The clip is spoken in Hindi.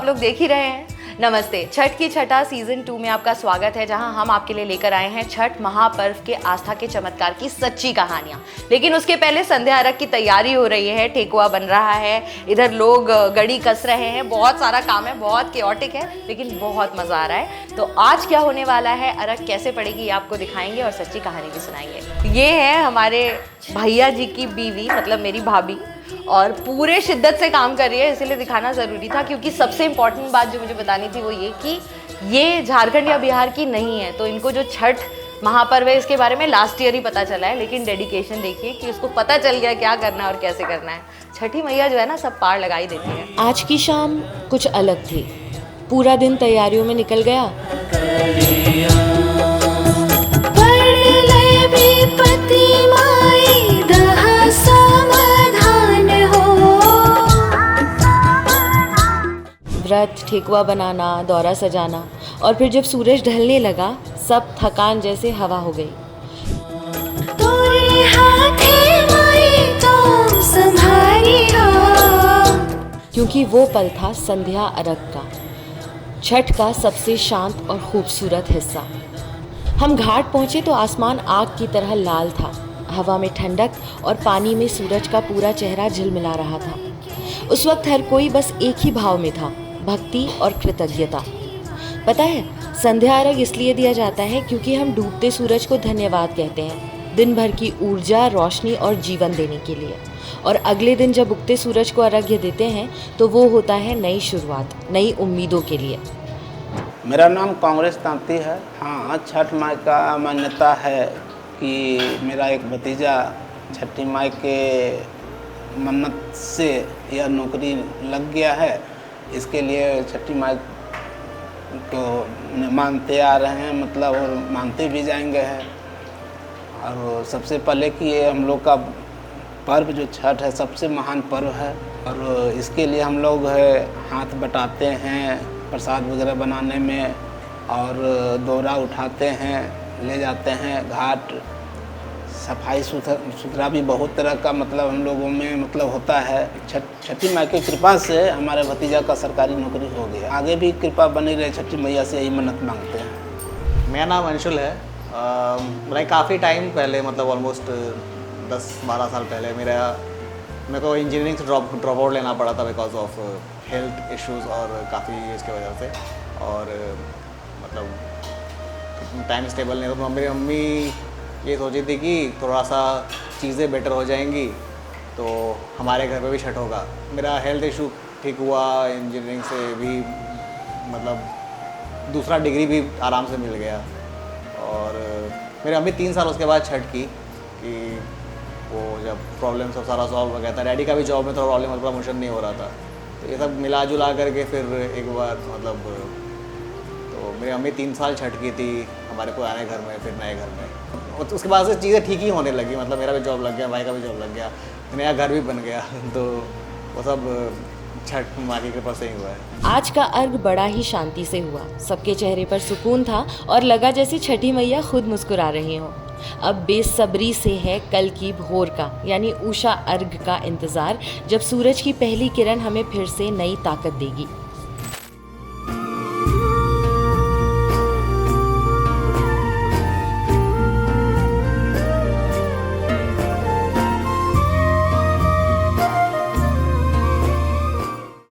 लोग देख ही रहे हैं। नमस्ते, छठ की छठा सीजन 2 में आपका स्वागत है, जहां हम आपके लिए लेकर आए हैं छठ महापर्व के आस्था के चमत्कार की सच्ची कहानियां। लेकिन उसके पहले संध्या अर्घ की तैयारी हो रही है, ठेकुआ बन रहा है, इधर लोग गड़ी कस रहे हैं, बहुत सारा काम है, बहुत केओटिक है, लेकिन बहुत मजा आ रहा है। तो आज क्या होने वाला है, अर्घ कैसे पड़ेगी, ये आपको दिखाएंगे और सच्ची कहानी भी सुनाएंगे। ये है हमारे भैया जी की बीवी, मतलब मेरी भाभी, और पूरे शिद्दत से काम कर रही है, इसीलिए दिखाना ज़रूरी था। क्योंकि सबसे इम्पॉर्टेंट बात जो मुझे बतानी थी वो ये कि ये झारखंड या बिहार की नहीं है, तो इनको जो छठ महापर्व है इसके बारे में लास्ट ईयर ही पता चला है। लेकिन डेडिकेशन देखिए कि उसको पता चल गया क्या करना है और कैसे करना है। छठी मैया जो है ना, सब पार लगा ही देती है। आज की शाम कुछ अलग थी। पूरा दिन तैयारियों में निकल गया। व्रत, ठेकुआ बनाना, दौरा सजाना, और फिर जब सूरज ढलने लगा सब थकान जैसे हवा हो गई। क्योंकि वो पल था संध्या अर्घ का, छठ का सबसे शांत और खूबसूरत हिस्सा। हम घाट पहुंचे तो आसमान आग की तरह लाल था, हवा में ठंडक और पानी में सूरज का पूरा चेहरा झिलमिला रहा था। उस वक्त हर कोई बस एक ही भाव में था, भक्ति और कृतज्ञता। पता है, संध्या अर्घ इसलिए दिया जाता है क्योंकि हम डूबते सूरज को धन्यवाद कहते हैं, दिन भर की ऊर्जा, रोशनी और जीवन देने के लिए। और अगले दिन जब उगते सूरज को अर्घ्य देते हैं तो वो होता है नई शुरुआत, नई उम्मीदों के लिए। मेरा नाम कांग्रेस तांती है। हाँ, छठ माई का मान्यता है कि मेरा एक भतीजा छठी माई के मन्नत से यह नौकरी लग गया है, इसके लिए छठी माई को मानते आ रहे हैं, मतलब और मानते भी जाएंगे हैं। और सबसे पहले कि ये हम लोग का पर्व जो छठ है सबसे महान पर्व है, और इसके लिए हम लोग हाथ बटाते हैं प्रसाद वगैरह बनाने में, और दौरा उठाते हैं, ले जाते हैं घाट। सफाई सुथरा भी बहुत तरह का मतलब हम लोगों में मतलब होता है। छठी माई की कृपा से हमारे भतीजा का सरकारी नौकरी हो गया, आगे भी कृपा बनी रहे, छठी मैया से यही मन्नत मांगते हैं। मेरा नाम अंशुल है। मेरा काफ़ी टाइम पहले, मतलब ऑलमोस्ट 10-12 साल पहले मेरे को इंजीनियरिंग से ड्रॉप आउट लेना पड़ा था बिकॉज ऑफ हेल्थ इश्यूज़ और काफ़ी इसके वजह से। और मतलब टाइम स्टेबल नहीं, तो मेरी मम्मी ये सोची थी कि थोड़ा सा चीज़ें बेटर हो जाएंगी तो हमारे घर पे भी छठ होगा। मेरा हेल्थ इशू ठीक हुआ, इंजीनियरिंग से भी मतलब दूसरा डिग्री भी आराम से मिल गया। और मेरी मम्मी 3 साल उसके बाद छठ की कि वो जब प्रॉब्लम सब सारा सॉल्व हो गया था। डैडी का भी जॉब में थोड़ा प्रॉब्लम, प्रमोशन नहीं हो रहा था, तो ये सब मिला जुला करके फिर एक बार मतलब तो मेरी मम्मी 3 साल छठ की थी हमारे पुराने घर में, फिर नए घर में। उसके बाद से चीज़ें ठीक ही होने लगी, मतलब मेरा भी जॉब लग गया, भाई का भी जॉब लग गया, नया घर भी बन गया, तो वो सब छठ माँ की कृपा से ही हुआ है। आज का अर्घ बड़ा ही शांति से हुआ, सबके चेहरे पर सुकून था और लगा जैसे छठी मैया खुद मुस्कुरा रही हों। अब बेसब्री से है कल की भोर का, यानी उषा अर्घ का इंतज़ार, जब सूरज की पहली किरण हमें फिर से नई ताकत देगी।